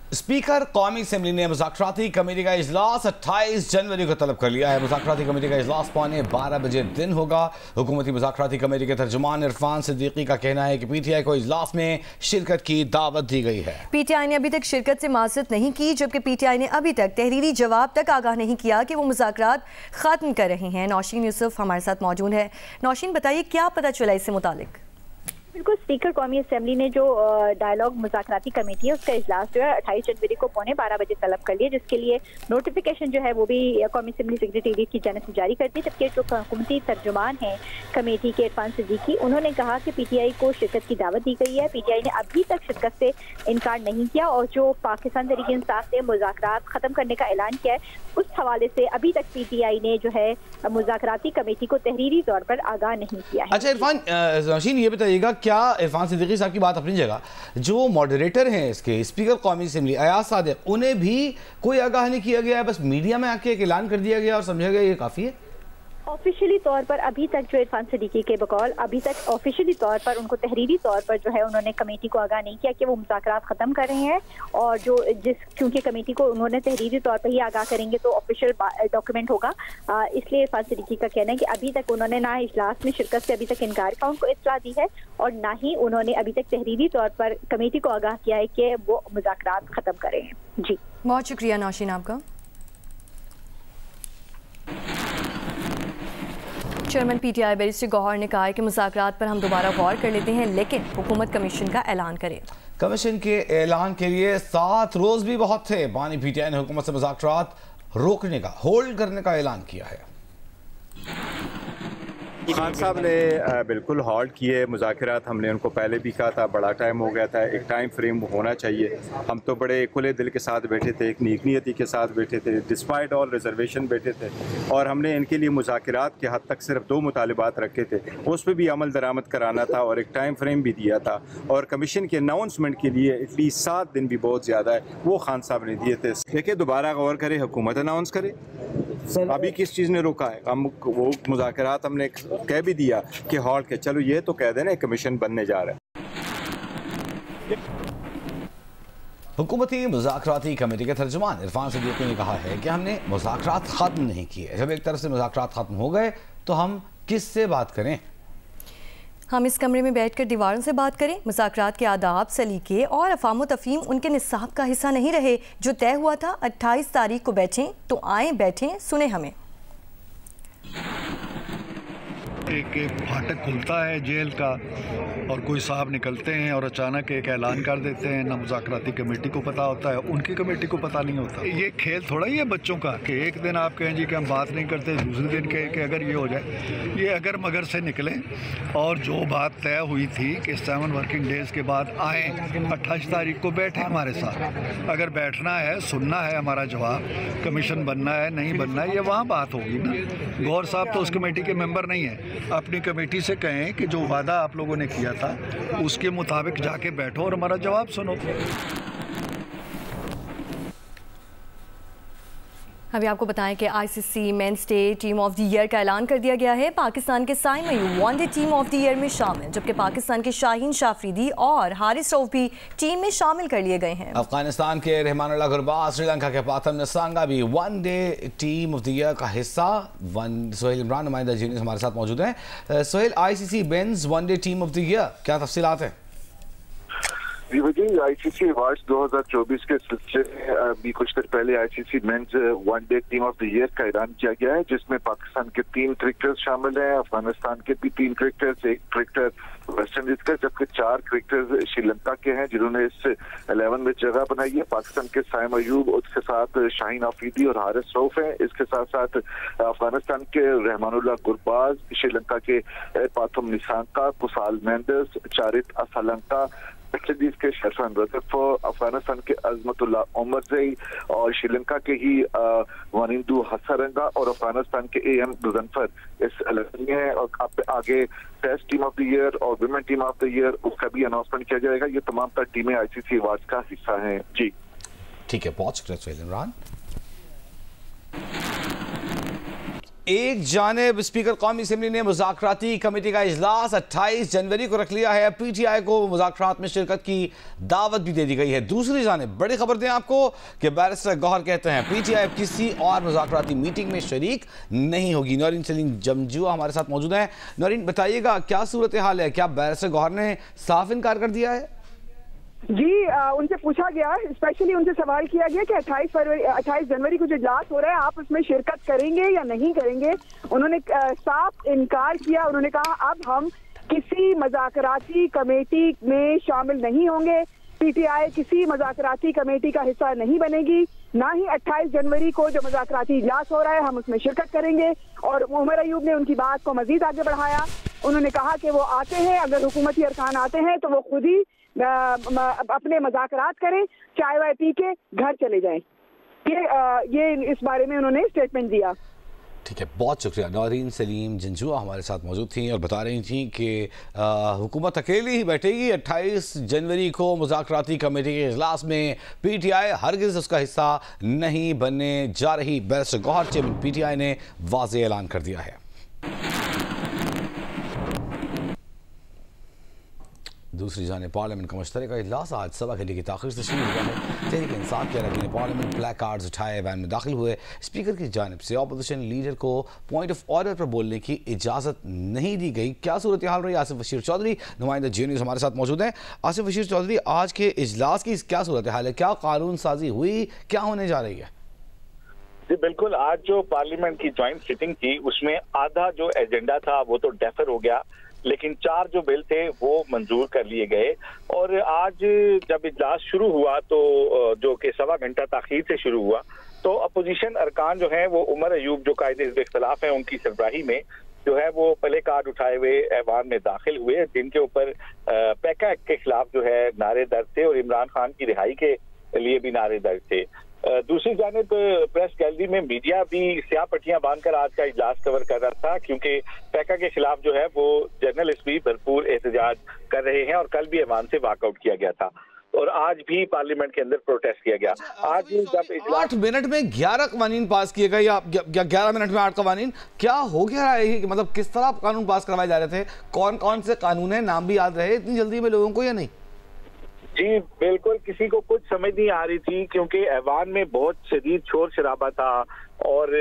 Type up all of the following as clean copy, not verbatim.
Speaker कौमी assembly ने मुज़ाकराती committee का इजलास 28 जनवरी को तलब कर लिया है। मुज़ाकराती कमेटी का इजलास पौने 12 बजे दिन होगा। हुकूमती मुज़ाकराती कमेटी के तर्जुमान इरफान सिद्दीकी का कहना है कि पीटीआई को इजलास में शिरकत की दावत दी गई है। पीटीआई ने अभी तक शिरकत से माज़रत नहीं की, जबकि पीटीआई ने अभी तक तहरीरी जवाब तक आगाह नहीं किया कि वो मुज़ाकरात ख़त्म कर रहे हैं। नौशीन यूसुफ हमारे साथ मौजूद है। नौशीन, बताइए क्या पता चला इससे मुतालिक? बिल्कुल, स्पीकर कौमी असम्बली ने जो डायलॉग मुज़ाकराती कमेटी है उसका इजलास जो है 28 जनवरी को पौने 12 बजे तलब कर लिया, जिसके लिए नोटिफिकेशन जो है वो भी कौमी असम्बली सेक्रेटेरिएट की जानिब से जारी कर दी। जबकि जो हुकूमती तर्जुमान हैं कमेटी के इरफान सिद्दीकी, उन्होंने कहा कि पीटीआई को शिरकत की दावत दी गई है। पीटीआई ने अभी तक शिरकत से इनकार नहीं किया और जो पाकिस्तान तहरीक इंसाफ ने मुज़ाकरात ख़त्म करने का ऐलान किया है उस हवाले से अभी तक पीटीआई ने जो है मुज़ाकराती कमेटी को तहरीरी तौर पर आगाह नहीं किया है। अच्छा इरफान, नौशीन ये बताइएगा, क्या इरफान सिद्दीकी साहब की बात अपनी जगह, जो मॉडरेटर हैं इसके स्पीकर कौमी असम्बली अयाज सादिक, उन्हें भी कोई आगाह नहीं किया गया है, बस मीडिया में आके एक ऐलान कर दिया गया और समझा गया ये काफ़ी है? ऑफिशियली तौर पर अभी तक जो इरफान सिद्दीकी के बकौल अभी तक ऑफिशियली तौर पर उनको तहरीरी तौर पर जो है उन्होंने कमेटी को आगाह नहीं किया कि वो मुज़ाकरात ख़त्म कर रहे हैं। और जो क्योंकि कमेटी को उन्होंने तहरीरी तौर पर ही आगाह करेंगे तो ऑफिशियल डॉक्यूमेंट होगा, इसलिए इरफान सिद्दीकी का कहना है कि अभी तक उन्होंने ना इजलास में शिरकत से अभी तक इनकार का उनको इत्तला दी है और ना ही उन्होंने अभी तक तहरीरी तौर पर कमेटी को आगाह किया है कि वो मुज़ाकरात ख़त्म करें। जी बहुत शुक्रिया नौशीन आपका। चेयरमैन पीटीआई बैरिस्टर गौहर ने कहा है कि मुज़ाकरात पर हम दोबारा गौर कर लेते हैं, लेकिन हुकूमत कमीशन का ऐलान करे। कमीशन के ऐलान के लिए 7 रोज भी बहुत थे। बानी पीटीआई ने हुकूमत से मुज़ाकरात रोकने का, होल्ड करने का ऐलान किया है। खान साहब ने बिल्कुल हॉल्ट किए मुज़ाकरात। हमने उनको पहले भी कहा था, बड़ा टाइम हो गया था, एक टाइम फ्रेम होना चाहिए। हम तो बड़े खुले दिल के साथ बैठे थे, एक नेक नियति के साथ बैठे थे, डिस्पाइट ऑल रिजर्वेशन बैठे थे और हमने इनके लिए मुज़ाकरात के हद तक सिर्फ 2 मुतालिबात रखे थे, उस पर भी अमल दरामद कराना था और एक टाइम फ्रेम भी दिया था। और कमीशन के अनाउंसमेंट के लिए एटलीस्ट 7 दिन भी बहुत ज़्यादा है, वो खान साहब ने दिए थे। देखिए, दोबारा गौर करे, हुकूमत अनाउंस करे। अभी किस चीज़ ने रोका है? हम वो मुज़ाकरात हमने कह भी दिया कि हॉल्ट के, चलो ये तो कह देना कमीशन बनने जा रहा है। हुकूमती मुज़ाकराती कमेटी के तर्जुमान इरफान सिद्दीकी ने कहा है कि हमने मुज़ाकरात ख़त्म नहीं किए। जब एक तरफ से मुज़ाकरात ख़त्म हो गए तो हम किससे बात करें? हम इस कमरे में बैठकर दीवारों से बात करें। मुज़ाकरात के आदाब, सलीके और अफ़ाम तफ़हीम उनके निसाब का हिस्सा नहीं रहे। जो तय हुआ था 28 तारीख को बैठें तो आएँ, बैठें, सुने हमें। एक फाटक खुलता है जेल का और कोई साहब निकलते हैं और अचानक एक ऐलान कर देते हैं। ना मुज़ाकराती कमेटी को पता होता है, उनकी कमेटी को पता नहीं होता। ये खेल थोड़ा ही है बच्चों का कि एक दिन आप कहें जी कि हम बात नहीं करते, दूसरे दिन कहें कि अगर ये हो जाए। ये अगर मगर से निकले और जो बात तय हुई थी कि 7 वर्किंग डेज़ के बाद आएँ, 28 तारीख को बैठे हमारे साथ। अगर बैठना है, सुनना है हमारा जवाब, कमीशन बनना है नहीं बनना है, ये वहाँ बात होगी ना। गौर साहब तो उस कमेटी के मेंबर नहीं है। अपनी कमेटी से कहें कि जो वादा आप लोगों ने किया था उसके मुताबिक जाके बैठो और हमारा जवाब सुनो। अभी आपको बताएं कि ICC men's day team of the year का ऐलान कर दिया गया है। पाकिस्तान के Saim Ayub one day team of the year में शामिल, जबकि पाकिस्तान के शाहीन शाफरीदी और हारिस रऊफ भी टीम में शामिल कर लिए गए हैं। अफगानिस्तान के रहमानुल्लाह गुरबाज, श्रीलंका के पातम निसांगा भी one day team of the year का हिस्सा। सोहेल इमरान नुमाइंदा जीनियस हमारे साथ मौजूद हैं। Sohail, ICC men's one day team of the year, क्या तफसीलात हैं? जी वजह आईसीसी अवार्ड्स 2024 के सिलसिले में अभी कुछ देर पहले ICC men's one day team of the year का ऐलान किया गया है, जिसमें पाकिस्तान के 3 क्रिकेटर्स शामिल हैं, अफगानिस्तान के भी 3 क्रिकेटर्स, 1 क्रिकेटर वेस्ट इंडीज का, जबकि 4 क्रिकेटर्स श्रीलंका के हैं जिन्होंने इस 11 में जगह बनाई है। पाकिस्तान के साइम अयूब, उसके साथ शाहीन आफरीदी और हारिस रऊफ हैं। इसके साथ साथ अफगानिस्तान के रहमानुल्लाह गुरबाज, श्रीलंका के पाथम निसांका, कुसाल मेंडिस, चारित असलंका, वेस्ट इंडीज के शरफान रजफ, अफगानिस्तान के अजमतुल्लाह उमरजई और श्रीलंका के ही वनिंदु हसरंगा और अफगानिस्तान के एएम गुजनफर इस इलेक्शन में है। और आगे test team of the year और women team of the year उसका भी अनाउंसमेंट किया जाएगा। ये तमाम तर टीमें आईसीसी अवार्ड्स का हिस्सा हैं। जी ठीक है, बहुत शुक्रिया सोहेल इमरान। एक जानिब स्पीकर कौमी असम्बली ने मुज़ाकराती कमेटी का इजलास 28 जनवरी को रख लिया है। PTI को मुज़ाकरात में शिरकत की दावत भी दे दी गई है। दूसरी जानिब बड़ी खबर दें आपको कि बैरिस्टर गौहर कहते हैं PTI किसी और मुज़ाकराती मीटिंग में शरीक नहीं होगी। नौरीन सलीम जमजुआ हमारे साथ मौजूद हैं। नौरीन, बताइएगा क्या सूरत हाल है, क्या बैरिस्टर गौहर ने साफ इनकार कर दिया है? जी, उनसे पूछा गया, स्पेशली उनसे सवाल किया गया कि 28 जनवरी को जो इजलास हो रहा है आप उसमें शिरकत करेंगे या नहीं करेंगे। उन्होंने साफ इनकार किया। उन्होंने कहा अब हम किसी मज़ाकराती कमेटी में शामिल नहीं होंगे। PTI किसी मज़ाकराती कमेटी का हिस्सा नहीं बनेगी, ना ही 28 जनवरी को जो मज़ाकराती इजलास हो रहा है हम उसमें शिरकत करेंगे। और उमर अयूब ने उनकी बात को मजीद आगे बढ़ाया। उन्होंने कहा कि वो आते हैं, अगर हुकूमती अरकान आते हैं तो वो खुद ही अपने मज़ाकरात करें, चाय वाय पी के घर चले जाएं। ये इस बारे में उन्होंने स्टेटमेंट दिया। ठीक है, बहुत शुक्रिया। नौरीन सलीम जंजुआ हमारे साथ मौजूद थी और बता रही थी कि हुकूमत अकेली ही बैठेगी। 28 जनवरी को मुज़ाकराती कमेटी के इजलास में PTI हरगिज़ उसका हिस्सा नहीं बनने जा रही। बैरिस्टर गौहर चेयरमैन PTI ने वाज़ेह ऐलान कर दिया है। दूसरी जाने पार्लियामेंट का मुश्तरका इजलास आज सवा घंटे की ताख़ीर से शुरू हुआ है। तहरीक इंसाफ के अरकान पार्लियामेंट ब्लैक कार्ड्स उठाए वैन में दाखिल हुए। स्पीकर की जानिब से अपोजिशन लीडर को पॉइंट ऑफ ऑर्डर पर बोलने की इजाज़त नहीं दी गई। क्या सूरत हाल रही? आसिफ बशीर चौधरी नुमाइंदा जी न्यूज़ हमारे साथ मौजूद हैं। आसिफ बशीर चौधरी, आज के इजलास की क्या सूरत हाल है? क्या कानून साजी हुई, क्या होने जा रही है? जी बिल्कुल, आज जो पार्लियामेंट की ज्वाइंट सिटिंग थी उसमें आधा जो एजेंडा था वो तो डेफर हो गया, लेकिन 4 जो बिल थे वो मंजूर कर लिए गए। और आज जब इजलास शुरू हुआ तो जो कि सवा घंटा ताखीर से शुरू हुआ, तो अपोजिशन अरकान जो हैं वो उमर अयूब जो कायदे हिज़्ब इख्तिलाफ हैं उनकी सरबराही में जो है वो प्ले कार्ड उठाए हुए ऐवान में दाखिल हुए, जिनके ऊपर पैका एक्ट के खिलाफ जो है नारे दर्ज थे और इमरान खान की रिहाई के लिए भी नारे दर्ज थे। दूसरी जानिब प्रेस गैलरी में मीडिया भी स्याह पट्टियां बांधकर आज का इजलास कवर कर रहा था, क्योंकि पैका के खिलाफ जो है वो जर्नलिस्ट भी भरपूर एहतजाज कर रहे हैं और कल भी ऐवान से वॉकआउट किया गया था और आज भी पार्लियामेंट के अंदर प्रोटेस्ट किया गया। आज जब 8 मिनट में 11 कवानीन पास किए गए या 11 मिनट में 8 कवानीन, क्या हो गया रहा है? मतलब किस तरह कानून पास करवाए जा रहे थे? कौन कौन से कानून है, नाम भी याद रहे इतनी जल्दी में लोगों को या नहीं? जी बिल्कुल, किसी को कुछ समझ नहीं आ रही थी क्योंकि ऐवान में बहुत शदीद शोर शराबा था और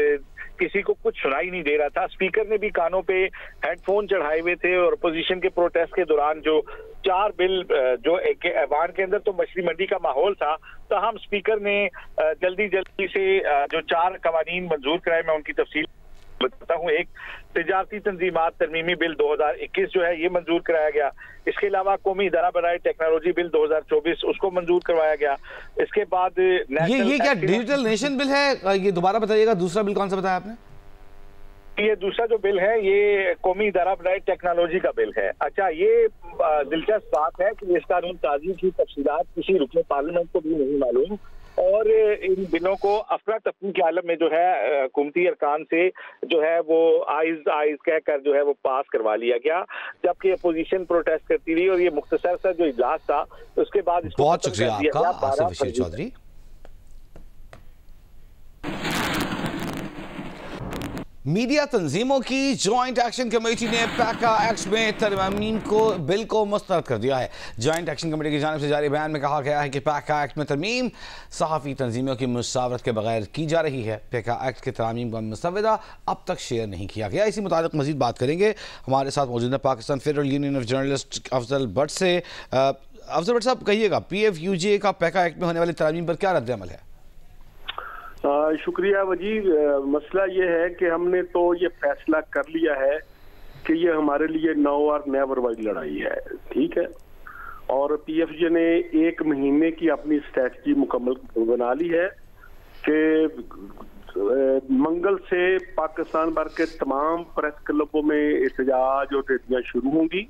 किसी को कुछ सुनाई नहीं दे रहा था। स्पीकर ने भी कानों पे हेडफोन चढ़ाए हुए थे और अपोजिशन के प्रोटेस्ट के दौरान जो 4 बिल जो एक ऐवान के अंदर तो मछली मंडी का माहौल था, ताहम स्पीकर ने जल्दी से जो 4 कवानीन मंजूर कराए, मैं उनकी तफसील बताता हूँ। एक तिजारती तंजीमात तरमीमी बिल 2021 जो है ये मंजूर कराया गया। इसके अलावा कौमी इदारा बराए टेक्नोलॉजी बिल 2024 उसको मंजूर करवाया गया। इसके बाद ये क्या डिजिटल नेशन बिल है? ये दोबारा बताइएगा, दूसरा बिल कौन सा बताया आपने? ये दूसरा जो बिल है ये कौमी इदारा बराए टेक्नोलॉजी का बिल है। अच्छा, ये दिलचस्प बात है कि इस कानून साजी की तफसीलात किसी रुकने पार्लियामेंट को भी नहीं मालूम और इन बिलों को अफरा तफरी के आलम में जो है हुकूमती अरकान से जो है वो आइज कहकर जो है वो पास करवा लिया गया, जबकि अपोजिशन प्रोटेस्ट करती रही और ये मुख्तसर सा जो इजलास था उसके बाद बहुत शुक्रिया आपका आसिफ बशीर चौधरी। मीडिया तंजीमों की जॉइंट एक्शन कमेटी ने पैका एक्ट में तरमीम को बिल को मुस्तरद कर दिया है। जॉइंट एक्शन कमेटी की जानिब से जारी बयान में कहा गया है कि पैका एक्ट में तरमीम सहाफ़ी तंजीमों की मुशावरत के बगैर की जा रही है। पैका एक्ट के तरमीम का मसवदा अब तक शेयर नहीं किया गया। इसी मुताबिक मजीद बात करेंगे। हमारे साथ मौजूद है Pakistan federal union of journalist Afzal Bhatt से। अफजल भट्ट साहब, कहिएगा PFUJ का पैका एक्ट में होने वाली तरमीम पर क्या रद्द-ए-अमल है? शुक्रिया वजीर। मसला ये है कि हमने तो ये फैसला कर लिया है कि ये हमारे लिए नाउ और नेवर वाली लड़ाई है, ठीक है। और PFJ ने 1 महीने की अपनी स्ट्रेटजी मुकम्मल बना ली है कि मंगल से पाकिस्तान भर के तमाम प्रेस क्लबों में एहतजाज और रैलियां शुरू होंगी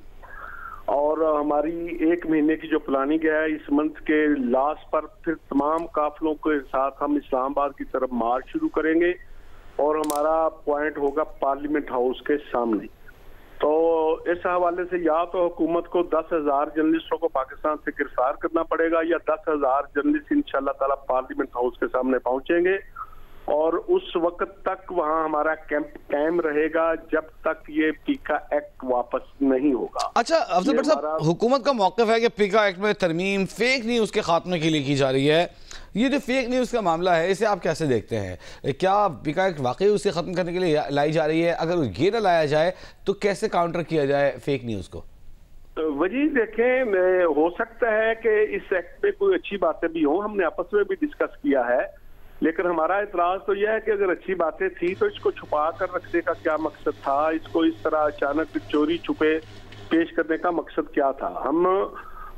और हमारी 1 महीने की जो प्लानिंग है इस मंथ के लास्ट पर फिर तमाम काफिलों के साथ हम इस्लामाबाद की तरफ मार्च शुरू करेंगे और हमारा पॉइंट होगा पार्लियामेंट हाउस के सामने। तो इस हवाले से या तो हुकूमत को 10,000 जर्नलिस्टों को पाकिस्तान से गिरफ्तार करना पड़ेगा या 10,000 जर्नलिस्ट इंशाल्लाह ताला पार्लियामेंट हाउस के सामने पहुंचेंगे اور اس وقت تک وہاں ہمارا کیمپ قائم رہے گا جب تک یہ پیکا ایکٹ واپس نہیں ہوگا۔ اچھا افضل بٹ صاحب، حکومت کا موقف ہے کہ پیکا ایکٹ میں ترمیم فیک نیوز کے خاتمے کے لیے کی جا رہی ہے، یہ جو فیک نیوز کا معاملہ ہے اسے آپ کیسے دیکھتے ہیں؟ کیا پیکا ایکٹ واقعی اسے ختم کرنے کے لیے لائی جا رہی ہے؟ اگر یہ نہ لایا جائے تو کیسے کاؤنٹر کیا جائے فیک نیوز کو؟ وجی دیکھیں، ہو سکتا ہے کہ اس ایکٹ میں کوئی اچھی باتیں بھی ہوں، ہم نے آپس میں بھی ڈسکس کیا ہے، لیکن ہمارا اعتراض تو یہ ہے کہ اگر اچھی باتیں تھی تو اس کو چھپا کر رکھنے کا کیا مقصد تھا؟ اس کو اس طرح اچانک چوری چھپے پیش کرنے کا مقصد کیا تھا؟ ہم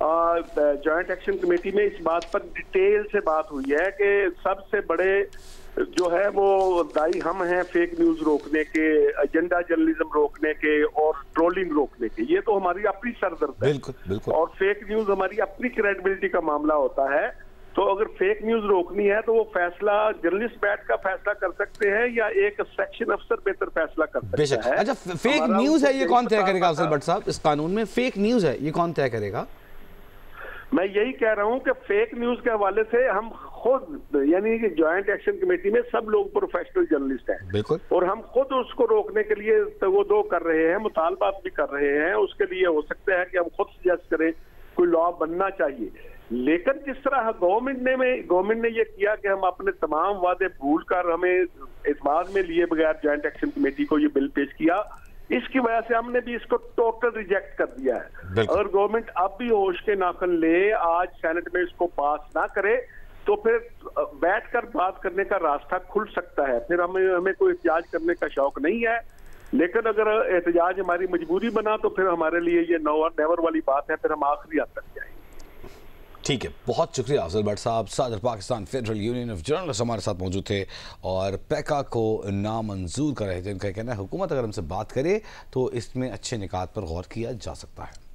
جوائنٹ ایکشن کمیٹی میں اس بات پر ڈیٹیل سے بات ہوئی ہے کہ سب سے بڑے جو ہے وہ دائی ہم ہیں فیک نیوز روکنے کے، ایجنڈا جرنلزم روکنے کے اور ٹرولنگ روکنے کے۔ یہ تو ہماری اپنی سردرد ہے، اور فیک نیوز ہماری اپنی کریڈیبلٹی کا معاملہ ہوتا ہے۔ تو اگر فیک نیوز روکنی ہے تو وہ فیصلہ جرنلسٹ بیٹھ کا فیصلہ کر سکتے ہیں یا ایک سیکشن افسر بہتر فیصلہ کر سکتا ہے۔ اچھا فیک نیوز ہے یہ کون طے کرے گا افضل بٹ صاحب؟ اس قانون میں فیک نیوز ہے یہ کون طے کرے گا؟ میں یہی کہہ رہا ہوں کہ فیک نیوز کے حوالے سے ہم خود، یعنی کہ جوائنٹ ایکشن کمیٹی میں سب لوگ پروفیشنل جرنلسٹ ہیں، اور ہم خود اس کو روکنے کے لیے وہ دو کر رہے ہیں، مطالبات بھی کر رہے ہیں۔ اس کے لیے ہو سکتا ہے کہ ہم خود سجیسٹ کریں کوئی لا بننا چاہیے، لیکن جس طرح گورنمنٹ نے یہ کیا کہ ہم اپنے تمام وعدے بھول کر ہمیں اعتماد میں لیے بغیر جوائنٹ ایکشن کمیٹی کو یہ بل پیش کیا، اس کی وجہ سے ہم نے بھی اس کو ٹوٹل ریجیکٹ کر دیا ہے۔ اگر گورنمنٹ اب بھی ہوش کے ناخن لے، آج سینٹ میں اس کو پاس نہ کرے تو پھر بیٹھ کر بات کرنے کا راستہ کھل سکتا ہے۔ پھر ہمیں کوئی احتجاج کرنے کا شوق نہیں ہے، لیکن اگر احتجاج ہماری مجبوری بنا تو پھر ہمارے لیے یہ نیور والی بات ہے، پھر ہم آخری حد تک جائیں گے۔ ٹھیک ہے، بہت شکریہ افضل بٹ صاحب۔ صدر Pakistan federal union of journalist ہمارے ساتھ موجود تھے اور پیکا کو نامنظور کر رہے تھے۔ ان کا کہنا ہے حکومت اگر ہم سے بات کرے تو اس میں اچھے نکات پر غور کیا جا سکتا ہے۔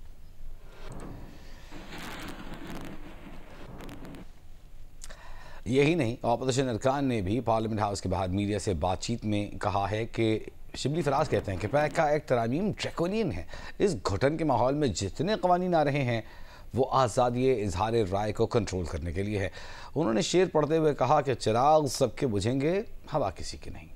یہی نہیں، اپوزیشن ارکان نے بھی پارلیمنٹ ہاؤس کے باہر میڈیا سے بات چیت میں کہا ہے کہ شبلی فراز کہتے ہیں کہ پیکا ایکٹ ترامیم ڈریکونین ہے۔ اس گھٹن کے ماحول میں جتنے قوانین آ رہے ہیں وہ آزادی اظہار رائے کو کنٹرول کرنے کے لیے ہے۔ انہوں نے شعر پڑھتے ہوئے کہا کہ چراغ سب کے بجھیں گے، ہوا کسی کی نہیں۔